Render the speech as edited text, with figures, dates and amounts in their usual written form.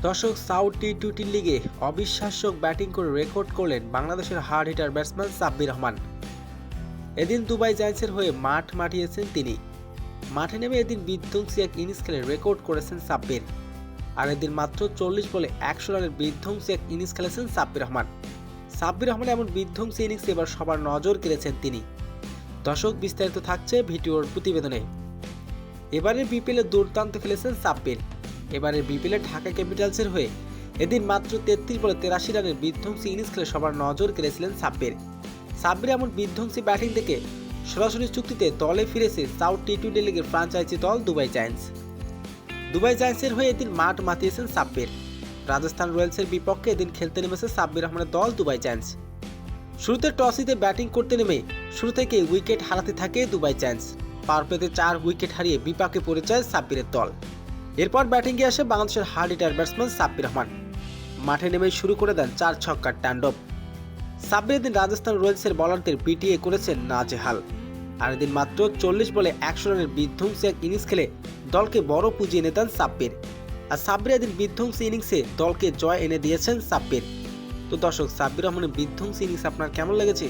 দর্শক, সাউথ টি-20 লিগে অবিশ্বাস্য ব্যাটিং করে রেকর্ড করলেন বাংলাদেশের hard hitter batsman Sabbir Rahman. এদিন দুবাই জায়ান্টসের হয়ে মাঠ মাতিয়েছেন তিনি। মাঠে নেমে এদিন বিধ্বংসী এক ইনিংস খেলে রেকর্ড করেছেন সাব্বির। আর এদিন মাত্র 40 বলে 100 রানের বিধ্বংসী এক ইনিংস খেলেছেন সাব্বির রহমান। সাব্বির রহমান এমন বিধ্বংসী ইনিংসে এবার সবার নজর কেড়েছেন তিনি। দর্শক, বিস্তারিত থাকছে ভিডিওর প্রতিবেদনে। এবারের বিপিএলে দুর্দান্ত খেলেছেন সাব্বির। এবারের বিপিএলে ঢাকা ক্যাপিটালসের হয়ে এদিন মাত্র 33 বলে 83 রানের বিধ্বংসী ইনিংস খেলে সবার নজর কেড়েছিলেন সাব্বির। সাব্বির এমন বিধ্বংসী ব্যাটিং দেখে সরাসরি চুক্তিতে দলে ফিরেছে সাউথ টি-20 লিগের ফ্র্যাঞ্চাইজি দল দুবাই জায়ান্টস। দুবাই জায়ান্টসের হয়ে এদিন মাঠ মাতিয়েছেন সাব্বির। রাজস্থান রয়্যালসের বিপক্ষে এদিন খেলতে নেমেছে সাব্বির রহমানের দল দুবাই জায়ান্টস। শুরুতে টস জিতে ব্যাটিং করতে নেমে শুরু থেকে উইকেট হারাতে থাকে দুবাই জায়ান্টস। পাওয়ার প্লেতে 4 উইকেট হারিয়ে বিপাকে পড়ে যায় সাব্বিরের দল। এরপর ব্যাটিংয়ে আসে বাংলাদেশের hard hitter batsman Sabbir Rahman. মাঠে নেমে শুরু করে দেন 4 ছক্কার তাণ্ডব। সাব্বির এদিন রাজস্থান রয়্যালসের বোলারদের পিটিয়ে করেছেন নাজেহাল। আর এদিন মাত্র 40 বলে 100 রানের বিধ্বংসী এক ইনিংস খেলে দলকে বড় পুঁজি এনে দেন সাব্বির। আর সাব্বির এদিন বিধ্বংসী ইনিংসে দলকে জয় এনে দিয়েছেন সাব্বির। তো দর্শক, সাব্বির রহমানের বিধ্বংসী ইনিংস আপনার কেমন লেগেছে